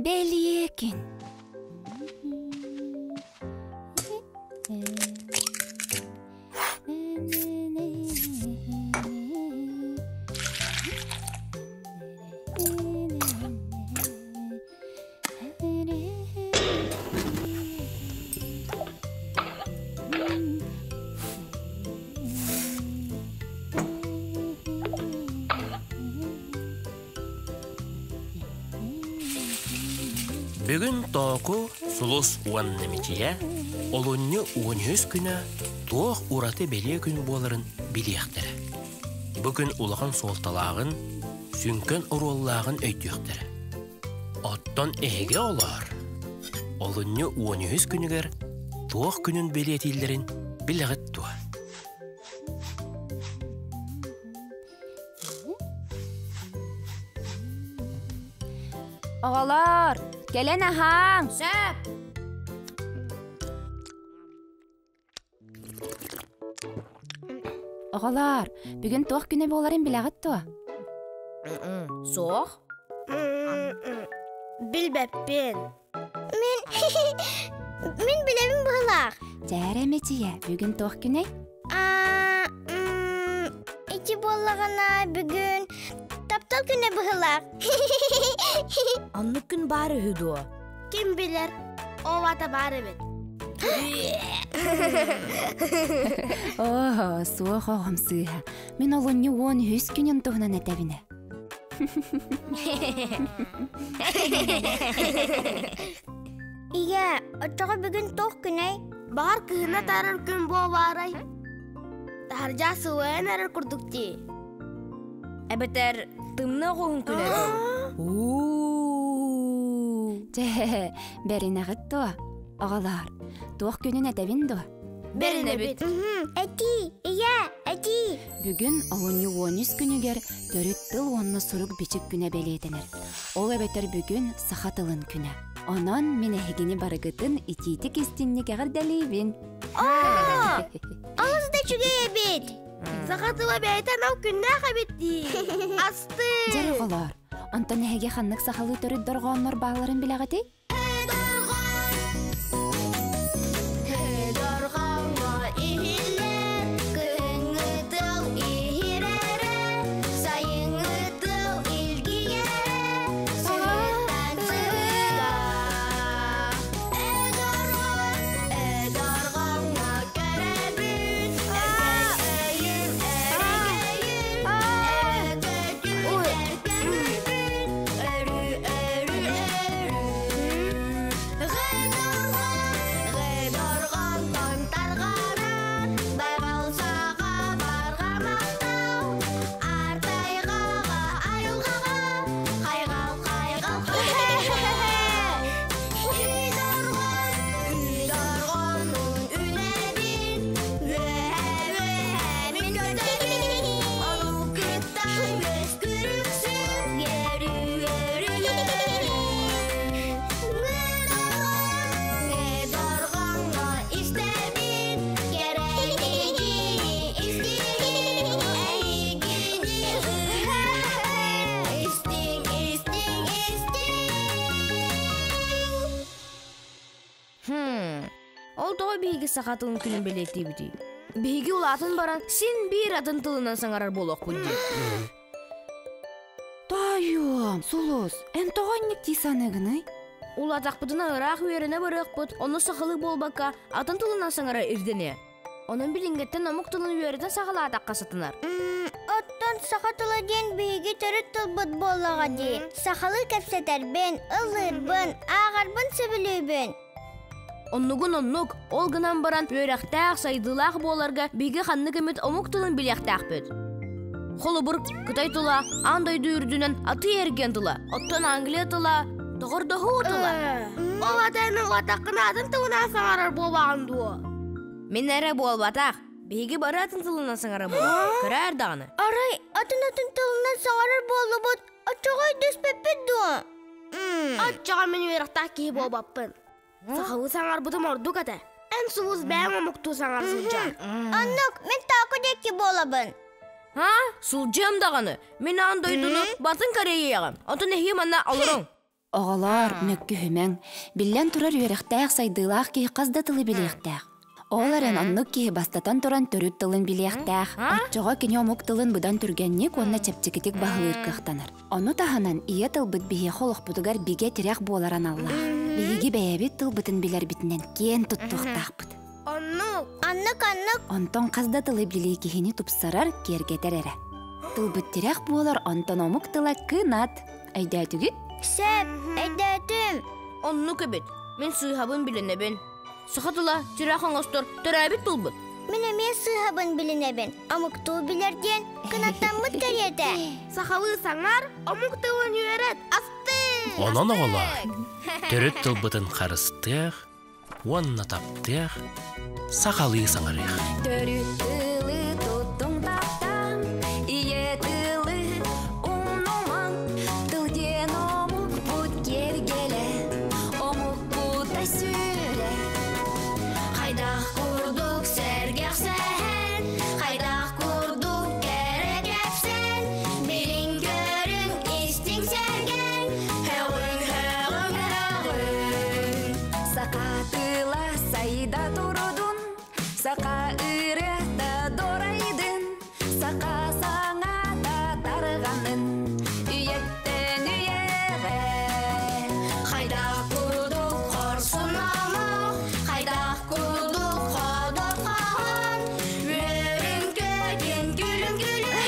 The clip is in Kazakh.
Beliekin. Бүгін току сулус уаннамичия, олонны 13 күні тоқ ураты беле күн боларын билияқтыры. Бүгін улаған солталағын, сүнкен уроллағын өйдіяқтыры. Оттон әге олар. Олонны 13 күнігер тоқ күнін белетейлерін біліғыт туа. Ağalar, gelen ahang. Söp. Ağalar, bugün toq güne boların bilağıt tuğa. Soğuk? Bilbepin. Min bilemin bıhlaq. Cərəmeciyə, bugün toq güne? İki bollağına bugün taptal güne bıhlaq. Anlık gün bari hüdu. Kim bilir? O vata bari bit. Oho, soğuk oğum sığha. Min olunyu 13 günün toğunan etevine. İye, otoğa bugün toq güne. Bahar kıhına tarar gün bu varay. Tarca sıvıyan arar kurdukçi. Ebeter tımna qoğun küne. Cə, berin ağıt tuğa. Ağalar, toq günün etevin tuğa. Berine bit. Eti, iye, eti. Bugün olunyu 13 günüger törüt tıl onunla suruk biçik güne beleydenir. Ol ebeter bugün saha tılın güne. Onan menehigini barıgıtın ititik istinlik ağır delibin. Ağız da çügeye bit. Sakatıva beyten av günne kabitti. Astı. Jere olar, anta nehege xanlık sahalı törüt dorğanlar bağların bilağıtı? биһиги сахатылын күнүн белетти бити. Биһиги улатын баран син бир атын тылынан саңарар болок бу ди. Тайым, сулус, эн тоғанник тисаныгыны? Улатакпытына ырак үйеріне барықпыт, оны сақылы болбака атын тылынан саңарар ирдене. Onun bilingеттен омук тылын үйерден сағыла атаққа сатынар. Оттон сахатылы ден биһиги төрүт тылбыт боллага ди. Сахалы кепсетербен, ылырбын, ағарбын сөбүлүүбүн. Оннук, ол гынан баран үйерақтақ сайдылақ боларга биги ханны кемет омук тылын билектақ бөт. Холы бұр кытай тыла, андай дүйірдінен аты ерген тыла, оттон Англия тыла, тоғырдығы тыла. Ол атайның атаққына атын тылынан саңарар болбаған дуы. Мен әрі болбатақ, биги бары атын тылынан саңарар болбақ, кірәр дағаны. Арай, атын тылынан саңарар боллубут, ачагай дөспеппет дуа. Атчаға мен үйрақтақ кейі болбаппын. Сақылы саңар бұдым ордук ата. Ән сұлыз бәң омукту саңар сұлжан. Аннук, мен таку деки болабын. Ха? Сулжам дағаны. Мен андайдыны Батын Кореяғам. Атын әхи манна алырың. Оғалар, мөккі хүмәң, біллән турар үйерақтақ сайдылақ кей қазда тылы білектақ. Оларын оннук кей бастатан туран төрүт тылын білектақ. Отчоға кене омук тылын бұдан түргеннек онна чепчекетек бағылыр кықтаныр. Оны тағанан ие тыл бұд бейе холық бұдығар биге тірек боларан Аллах. Бейеге бәйәбет тыл бұтын білер бітінен кен тұттуқтақ бұд. Аннук. Онтон қазда тылы білей кехini тупсарар кергетер әрі. Тыл бұд тірек болар онтон омук тыла кынат. Айда түгіт? Сәп, әйдәтім. Онну көбет. Мен сыйхабын біленебен. Сахатыла, тирахың остор, төрәбет тұлбыт. Мен әме сыхабын білінебін. Амук тул білерден кынаттан мұт кәреді. Сақылы саңар, омук тылын үйерет, асты. Онан оғалар, төрөт тылбытын қарыстық, онна таптық, сақалы саңарық. Төрүт тылы туттың таптан, ие тылы унуман, тылден омук бұд кергеле, омук бұда сүре. Қайдақ құрдық сәргек сән, қайдақ құрдық кәрек әпсен, білін көрін істің сәрген, әуін. Сақатыла сайда тұрудun, сақа үректі дорайдын, сақа саңа да тарғанын, үйеттен үйеғе. Қайдақ құрдық қорсын амық, қайдақ құрдық қодық қаған, өрін көден гүлін гүлін.